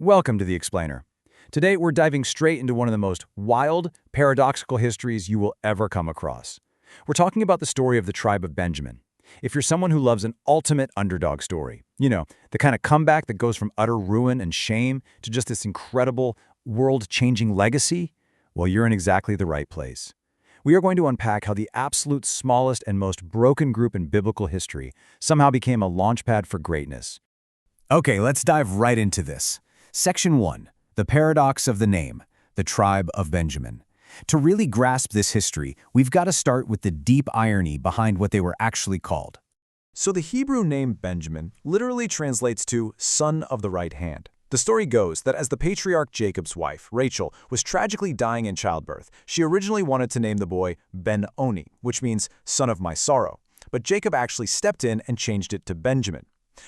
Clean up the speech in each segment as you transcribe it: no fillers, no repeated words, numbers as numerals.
Welcome to The Explainer. Today, we're diving straight into one of the most wild, paradoxical histories you will ever come across. We're talking about the story of the tribe of Benjamin. If you're someone who loves an ultimate underdog story, the kind of comeback that goes from utter ruin and shame to just this incredible, world-changing legacy, well, you're in exactly the right place. We are going to unpack how the absolute smallest and most broken group in biblical history somehow became a launchpad for greatness. Okay, let's dive right into this. Section 1. The Paradox of the Name, the Tribe of Benjamin. To really grasp this history, we've got to start with the deep irony behind what they were actually called. So the Hebrew name Benjamin literally translates to son of the right hand. The story goes that as the patriarch Jacob's wife, Rachel, was tragically dying in childbirth, she originally wanted to name the boy Ben-Oni, which means son of my sorrow. But Jacob actually stepped in and changed it to Benjamin.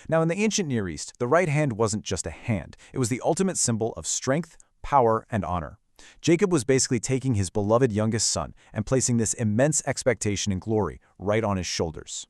Now, in the ancient Near East, the right hand wasn't just a hand. It was the ultimate symbol of strength, power, and honor. Jacob was basically taking his beloved youngest son and placing this immense expectation and glory right on his shoulders.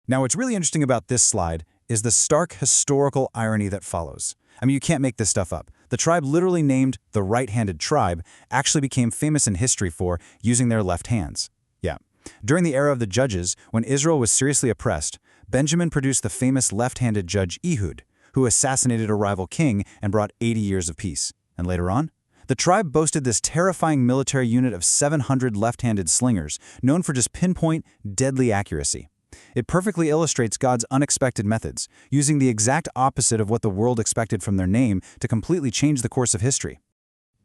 Now, what's really interesting about this slide is the stark historical irony that follows. I mean, you can't make this stuff up. The tribe literally named the right-handed tribe actually became famous in history for using their left hands. Yeah. During the era of the Judges, when Israel was seriously oppressed, Benjamin produced the famous left-handed judge Ehud, who assassinated a rival king and brought 80 years of peace. And later on, the tribe boasted this terrifying military unit of 700 left-handed slingers, known for just pinpoint, deadly accuracy. It perfectly illustrates God's unexpected methods, using the exact opposite of what the world expected from their name to completely change the course of history.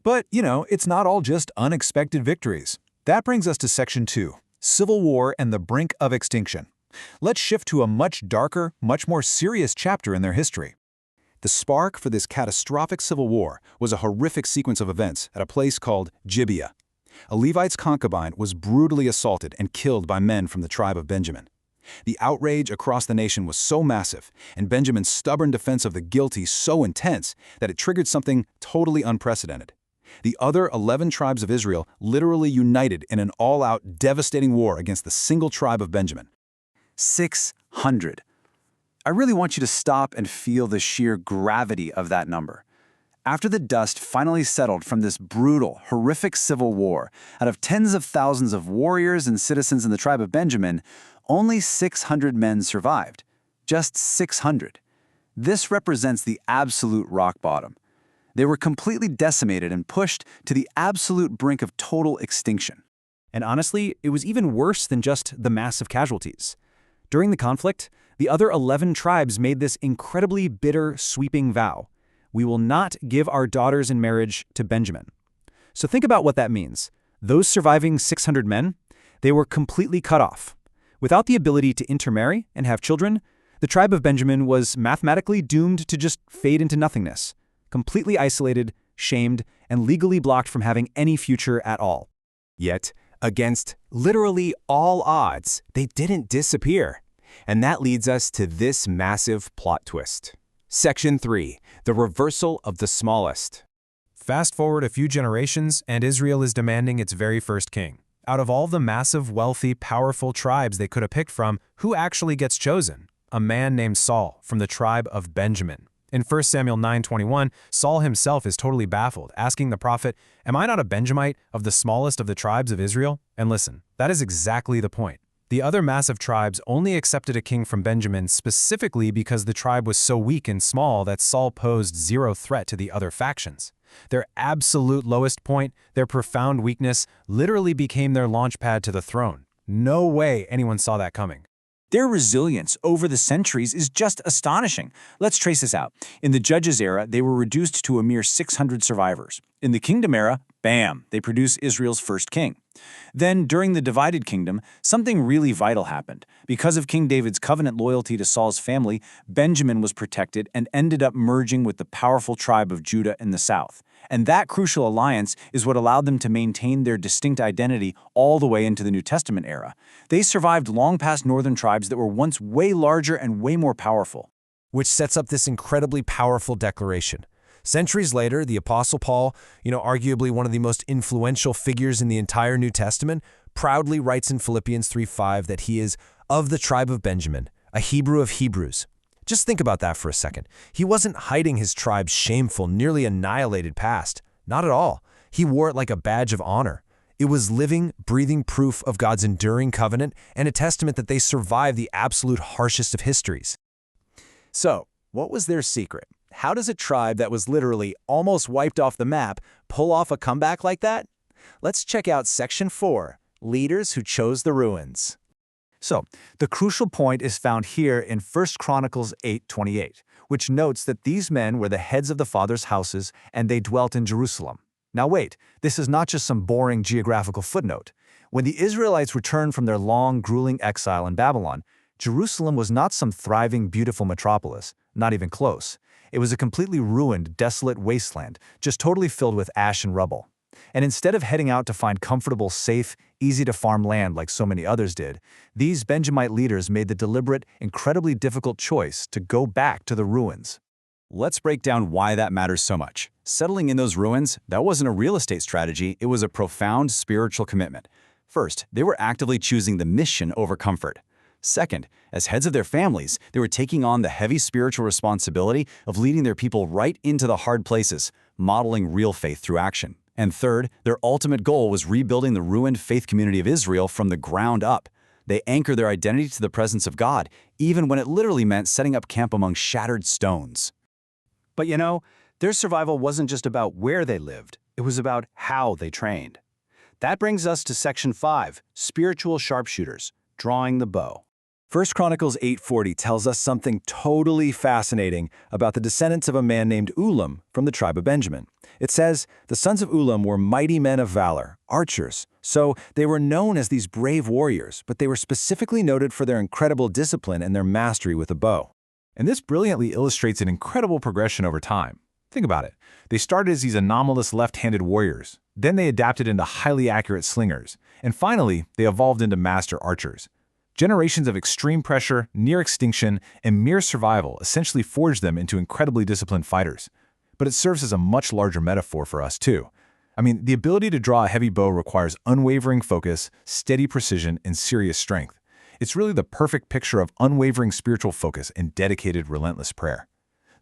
But, it's not all just unexpected victories. That brings us to Section 2, Civil War and the Brink of Extinction. Let's shift to a much darker, much more serious chapter in their history. The spark for this catastrophic civil war was a horrific sequence of events at a place called Gibeah. A Levite's concubine was brutally assaulted and killed by men from the tribe of Benjamin. The outrage across the nation was so massive, and Benjamin's stubborn defense of the guilty so intense that it triggered something totally unprecedented. The other 11 tribes of Israel literally united in an all-out, devastating war against the single tribe of Benjamin. 600. I really want you to stop and feel the sheer gravity of that number. After the dust finally settled from this brutal, horrific civil war, out of tens of thousands of warriors and citizens in the tribe of Benjamin, only 600 men survived. Just 600. This represents the absolute rock bottom. They were completely decimated and pushed to the absolute brink of total extinction. And honestly, it was even worse than just the massive casualties. During the conflict, the other 11 tribes made this incredibly bitter, sweeping vow. We will not give our daughters in marriage to Benjamin. So think about what that means. Those surviving 600 men, they were completely cut off. Without the ability to intermarry and have children, the tribe of Benjamin was mathematically doomed to just fade into nothingness, completely isolated, shamed, and legally blocked from having any future at all. Yet, against literally all odds, they didn't disappear. And that leads us to this massive plot twist. Section 3. The Reversal of the Smallest. Fast forward a few generations, and Israel is demanding its very first king. Out of all the massive, wealthy, powerful tribes they could have picked from, who actually gets chosen? A man named Saul, from the tribe of Benjamin. In 1 Samuel 9:21, Saul himself is totally baffled, asking the prophet, "Am I not a Benjamite of the smallest of the tribes of Israel?" And listen, that is exactly the point. The other massive tribes only accepted a king from Benjamin specifically because the tribe was so weak and small that Saul posed zero threat to the other factions. Their absolute lowest point, their profound weakness, literally became their launchpad to the throne. No way anyone saw that coming. Their resilience over the centuries is just astonishing. Let's trace this out. In the Judges era, they were reduced to a mere 600 survivors. In the Kingdom era, bam, they produce Israel's first king. Then, during the divided kingdom, something really vital happened. Because of King David's covenant loyalty to Saul's family, Benjamin was protected and ended up merging with the powerful tribe of Judah in the south. And that crucial alliance is what allowed them to maintain their distinct identity all the way into the New Testament era. They survived long past northern tribes that were once way larger and way more powerful. Which sets up this incredibly powerful declaration. Centuries later, the Apostle Paul, arguably one of the most influential figures in the entire New Testament, proudly writes in Philippians 3:5 that he is of the tribe of Benjamin, a Hebrew of Hebrews. Just think about that for a second. He wasn't hiding his tribe's shameful, nearly annihilated past. Not at all. He wore it like a badge of honor. It was living, breathing proof of God's enduring covenant and a testament that they survived the absolute harshest of histories. So, what was their secret? How does a tribe that was literally almost wiped off the map pull off a comeback like that? Let's check out Section 4, Leaders Who Chose the Ruins. So, the crucial point is found here in 1 Chronicles 8:28, which notes that these men were the heads of the fathers' houses and they dwelt in Jerusalem. Now wait, this is not just some boring geographical footnote. When the Israelites returned from their long, grueling exile in Babylon, Jerusalem was not some thriving, beautiful metropolis, not even close. It was a completely ruined, desolate wasteland, just totally filled with ash and rubble. And instead of heading out to find comfortable, safe, easy-to-farm land like so many others did, these Benjamite leaders made the deliberate, incredibly difficult choice to go back to the ruins. Let's break down why that matters so much. Settling in those ruins, that wasn't a real estate strategy, it was a profound spiritual commitment. First, they were actively choosing the mission over comfort. Second, as heads of their families, they were taking on the heavy spiritual responsibility of leading their people right into the hard places, modeling real faith through action. And third, their ultimate goal was rebuilding the ruined faith community of Israel from the ground up. They anchored their identity to the presence of God, even when it literally meant setting up camp among shattered stones. But you know, their survival wasn't just about where they lived, it was about how they trained. That brings us to Section 5, Spiritual Sharpshooters, Drawing the Bow. 1 Chronicles 8:40 tells us something totally fascinating about the descendants of a man named Ulam from the tribe of Benjamin. It says, the sons of Ulam were mighty men of valor, archers. So they were known as these brave warriors, but they were specifically noted for their incredible discipline and their mastery with a bow. And this brilliantly illustrates an incredible progression over time. Think about it. They started as these anomalous left-handed warriors. Then they adapted into highly accurate slingers. And finally, they evolved into master archers. Generations of extreme pressure, near extinction, and mere survival essentially forged them into incredibly disciplined fighters. But it serves as a much larger metaphor for us, too. I mean, the ability to draw a heavy bow requires unwavering focus, steady precision, and serious strength. It's really the perfect picture of unwavering spiritual focus and dedicated, relentless prayer.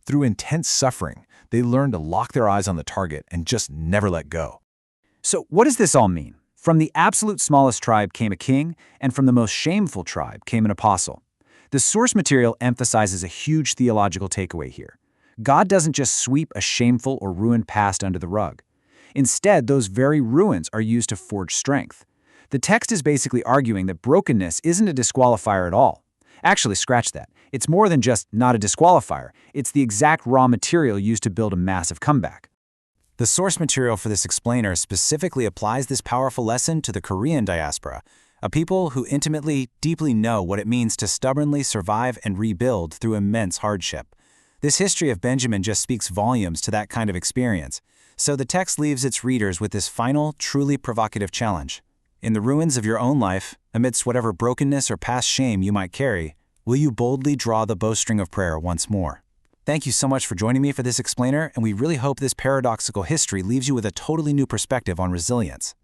Through intense suffering, they learned to lock their eyes on the target and just never let go. So what does this all mean? From the absolute smallest tribe came a king, and from the most shameful tribe came an apostle. The source material emphasizes a huge theological takeaway here. God doesn't just sweep a shameful or ruined past under the rug. Instead, those very ruins are used to forge strength. The text is basically arguing that brokenness isn't a disqualifier at all. Actually, scratch that. It's more than just not a disqualifier. It's the exact raw material used to build a massive comeback. The source material for this explainer specifically applies this powerful lesson to the Korean diaspora, a people who intimately, deeply know what it means to stubbornly survive and rebuild through immense hardship. This history of Benjamin just speaks volumes to that kind of experience, so the text leaves its readers with this final, truly provocative challenge. In the ruins of your own life, amidst whatever brokenness or past shame you might carry, will you boldly draw the bowstring of prayer once more? Thank you so much for joining me for this explainer, and we really hope this paradoxical history leaves you with a totally new perspective on resilience.